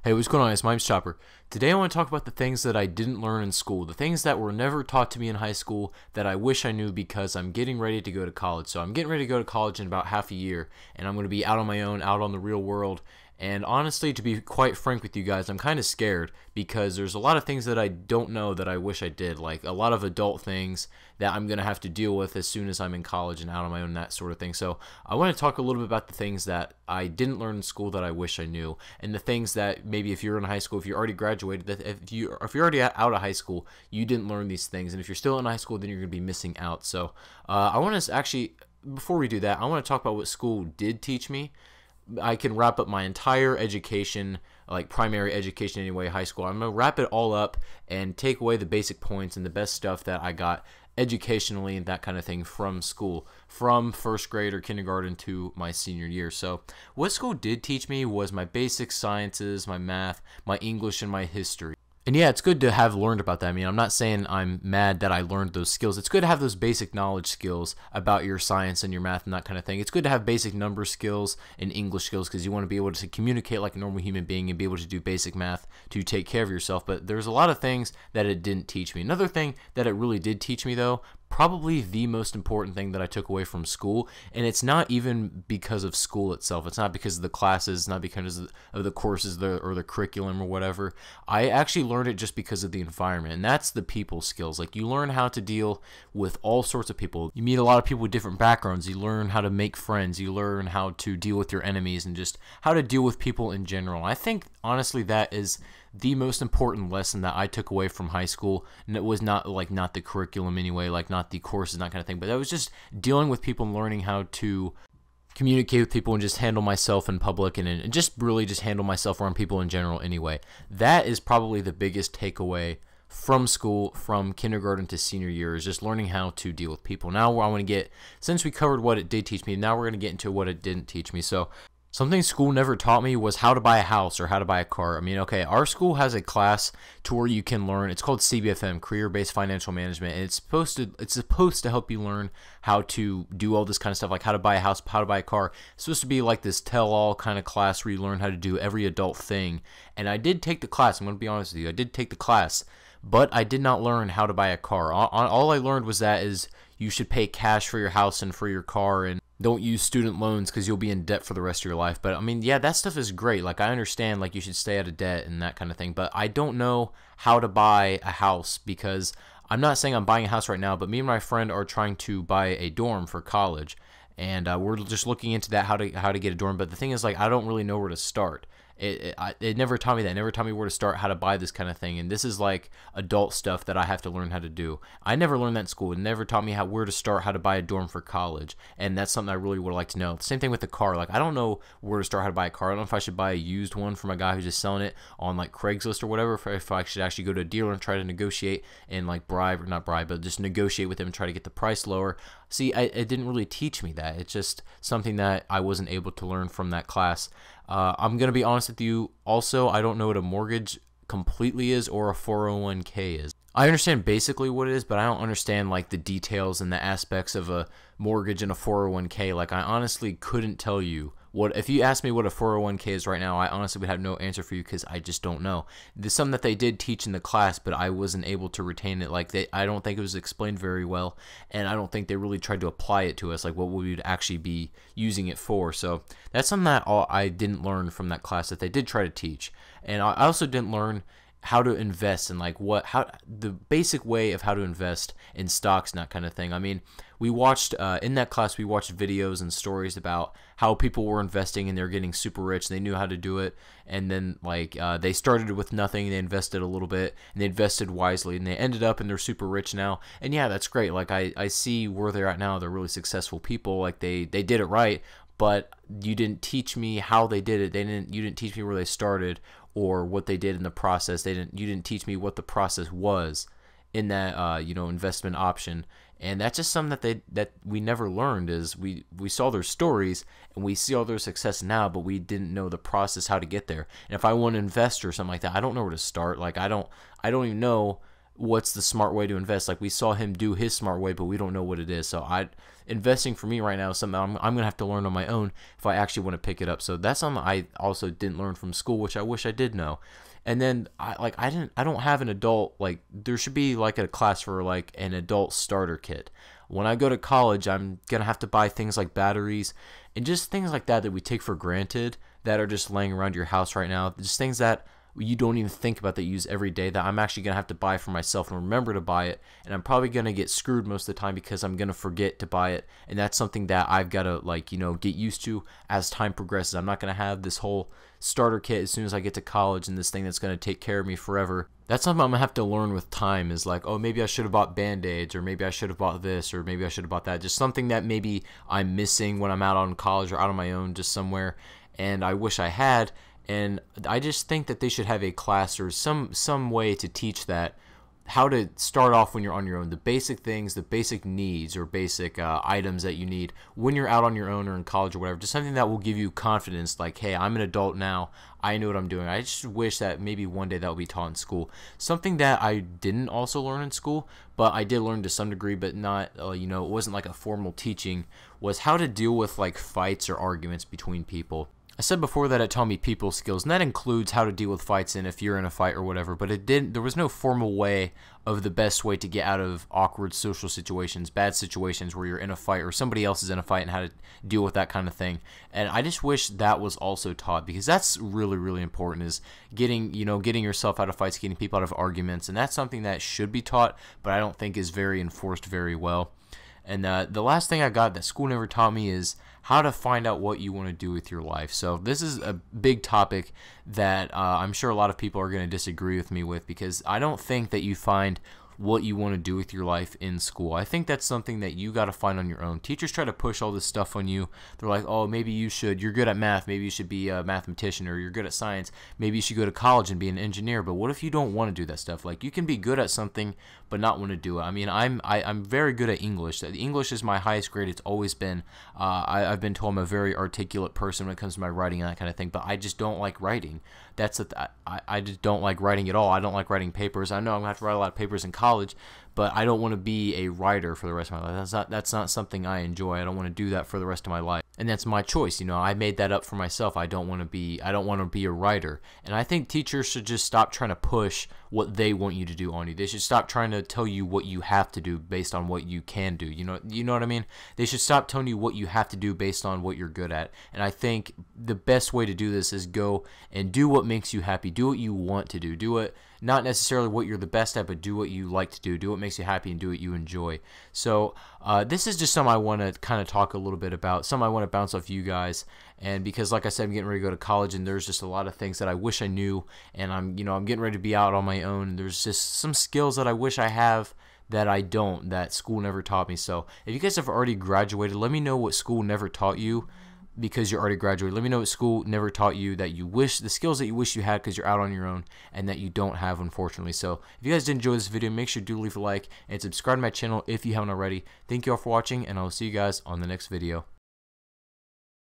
Hey, what's going on? It's Mimes Chopper. Today I want to talk about the things that I didn't learn in school, the things that were never taught to me in high school that I wish I knew because I'm getting ready to go to college. So I'm getting ready to go to college in about half a year, and I'm going to be out on my own, out on the real world. And honestly, to be quite frank with you guys, I'm kind of scared because there's a lot of things that I don't know that I wish I did, like a lot of adult things that I'm going to have to deal with as soon as I'm in college and out on my own, that sort of thing. So I want to talk a little bit about the things that I didn't learn in school that I wish I knew, and the things that maybe if you're in high school, if you already graduated, that if you're already out of high school, you didn't learn these things, and if you're still in high school, then you're going to be missing out. So I want to actually, before we do that, I want to talk about what school did teach me. I can wrap up my entire education, like primary education anyway, high school. I'm going to wrap it all up and take away the basic points and the best stuff that I got educationally and that kind of thing from school, from first grade or kindergarten to my senior year. So what school did teach me was my basic sciences, my math, my English, and my history. And yeah, it's good to have learned about that. I mean, I'm not saying I'm mad that I learned those skills. It's good to have those basic knowledge skills about your science and your math and that kind of thing. It's good to have basic number skills and English skills because you want to be able to communicate like a normal human being and be able to do basic math to take care of yourself. But there's a lot of things that it didn't teach me. Another thing that it really did teach me, though, probably the most important thing that I took away from school, and it's not even because of school itself. It's not because of the classes, not because of the courses or the curriculum or whatever. I actually learned it just because of the environment, and that's the people skills. Like, you learn how to deal with all sorts of people. You meet a lot of people with different backgrounds. You learn how to make friends. You learn how to deal with your enemies and just how to deal with people in general. I think, honestly, that is the most important lesson that I took away from high school, and it was not the curriculum anyway, like not the courses, that kind of thing, but that was just dealing with people and learning how to communicate with people and just handle myself in public and just really just handle myself around people in general anyway. That is probably the biggest takeaway from school, from kindergarten to senior year, is just learning how to deal with people. Now I want to get, since we covered what it did teach me, now we're going to get into what it didn't teach me. So something school never taught me was how to buy a house or how to buy a car. I mean, okay, our school has a class to where you can learn. It's called CBFM, Career-Based Financial Management, and it's supposed to help you learn how to do all this kind of stuff, like how to buy a house, how to buy a car. It's supposed to be like this tell-all kind of class where you learn how to do every adult thing. And I did take the class. I'm going to be honest with you. I did take the class, but I did not learn how to buy a car. All I learned was that is you should pay cash for your house and for your car, and don't use student loans because you'll be in debt for the rest of your life. But I mean, yeah, that stuff is great. Like, I understand, like, you should stay out of debt and that kind of thing. But I don't know how to buy a house, because I'm not saying I'm buying a house right now, but me and my friend are trying to buy a dorm for college. And we're just looking into that, how to get a dorm. But the thing is, like, I don't really know where to start. It never taught me that. It never taught me where to start, how to buy this kind of thing. And this is like adult stuff that I have to learn how to do. I never learned that in school. It never taught me where to start, how to buy a dorm for college. And that's something I really would like to know. Same thing with the car. Like, I don't know where to start, how to buy a car. I don't know if I should buy a used one from a guy who's just selling it on like Craigslist or whatever. If I should actually go to a dealer and try to negotiate and like not bribe, but just negotiate with him and try to get the price lower. See, it didn't really teach me that. It's just something that I wasn't able to learn from that class. I'm going to be honest with you. Also, I don't know what a mortgage completely is or a 401k is. I understand basically what it is, but I don't understand like the details and the aspects of a mortgage and a 401k. Like, I honestly couldn't tell you what, if you asked me what a 401k is right now, I honestly would have no answer for you because I just don't know. There's something that they did teach in the class, but I wasn't able to retain it. Like, I don't think it was explained very well, and I don't think they really tried to apply it to us, like what we would actually be using it for. So that's something that I didn't learn from that class that they did try to teach. And I also didn't learn how to invest and like how the basic way of how to invest in stocks and that kind of thing. I mean, we watched in that class, we watched videos and stories about how people were investing and they're getting super rich and they knew how to do it, and then like they started with nothing, they invested a little bit and they invested wisely and they ended up and they're super rich now. And yeah, that's great. Like, I see where they're at now. They're really successful people. Like, they did it right, but you didn't teach me how they did it. You didn't teach me where they started or what they did in the process. You didn't teach me what the process was in that investment option. And that's just something that we never learned. Is we saw their stories and we see all their success now, but we didn't know the process, how to get there. And if I want to invest or something like that, I don't know where to start. Like, I don't even know what's the smart way to invest. Like we saw him do his smart way, but we don't know what it is. So investing for me right now is something I'm gonna have to learn on my own if I actually want to pick it up. So that's something I also didn't learn from school, which I wish I did know. And then I don't have an adult, like there should be like a class for like an adult starter kit. When I go to college, I'm gonna have to buy things like batteries and just things like that we take for granted that are just laying around your house right now. Just things that you don't even think about that you use every day that I'm actually going to have to buy for myself and remember to buy it. And I'm probably going to get screwed most of the time because I'm going to forget to buy it. And that's something that I've got to get used to as time progresses. I'm not going to have this whole starter kit as soon as I get to college and this thing that's going to take care of me forever. That's something I'm going to have to learn with time, is like, oh, maybe I should have bought Band-Aids, or maybe I should have bought this, or maybe I should have bought that. Just something that maybe I'm missing when I'm out on college or out on my own just somewhere. And I wish I had. And I just think that they should have a class or some way to teach that, how to start off when you're on your own, the basic things, the basic needs or basic items that you need when you're out on your own or in college or whatever. Just something that will give you confidence, like, hey, I'm an adult now, I know what I'm doing. I just wish that maybe one day that will be taught in school. Something that I didn't also learn in school, but I did learn to some degree, but not, it wasn't like a formal teaching, was how to deal with like fights or arguments between people. I said before that it taught me people skills, and that includes how to deal with fights and if you're in a fight or whatever, but there was no formal way of the best way to get out of awkward social situations, bad situations where you're in a fight or somebody else is in a fight, and how to deal with that kind of thing. And I just wish that was also taught, because that's really, really important, is getting yourself out of fights, getting people out of arguments, and that's something that should be taught, but I don't think is very enforced very well. And the last thing I got that school never taught me is how to find out what you want to do with your life. So this is a big topic that I'm sure a lot of people are going to disagree with me with, because I don't think that you find what you want to do with your life in school. I think that's something that you got to find on your own. Teachers try to push all this stuff on you. They're like, oh, maybe you're good at math, maybe you should be a mathematician, or you're good at science, maybe you should go to college and be an engineer. But what if you don't want to do that stuff? Like, you can be good at something but not want to do it. I mean, I'm very good at English. English is my highest grade. It's always been. I've been told I'm a very articulate person when it comes to my writing and that kind of thing, but I just don't like writing. I just don't like writing at all. I don't like writing papers. I know I'm going to have to write a lot of papers in college, but I don't want to be a writer for the rest of my life. That's not something I enjoy. I don't want to do that for the rest of my life. And that's my choice. I made that up for myself. I don't want to be a writer. And I think teachers should just stop trying to push what they want you to do on you. They should stop trying to tell you what you have to do based on what you can do. You know what I mean? They should stop telling you what you have to do based on what you're good at. And I think the best way to do this is go and do what makes you happy. Do what you want to do. Do it, not necessarily what you're the best at, but do what you like to do. Do what makes you happy and do what you enjoy. So this is just something I want to kind of talk a little bit about, something I want to bounce off you guys. And because, like I said, I'm getting ready to go to college, and there's just a lot of things that I wish I knew, and I'm getting ready to be out on my own. There's just some skills that I wish I have that I don't, that school never taught me. So if you guys have already graduated, let me know what school never taught you, because you're already graduated. Let me know what school never taught you, that you wish, the skills that you wish you had because you're out on your own and that you don't have, unfortunately. So if you guys did enjoy this video, make sure to leave a like and subscribe to my channel if you haven't already. Thank you all for watching, and I'll see you guys on the next video.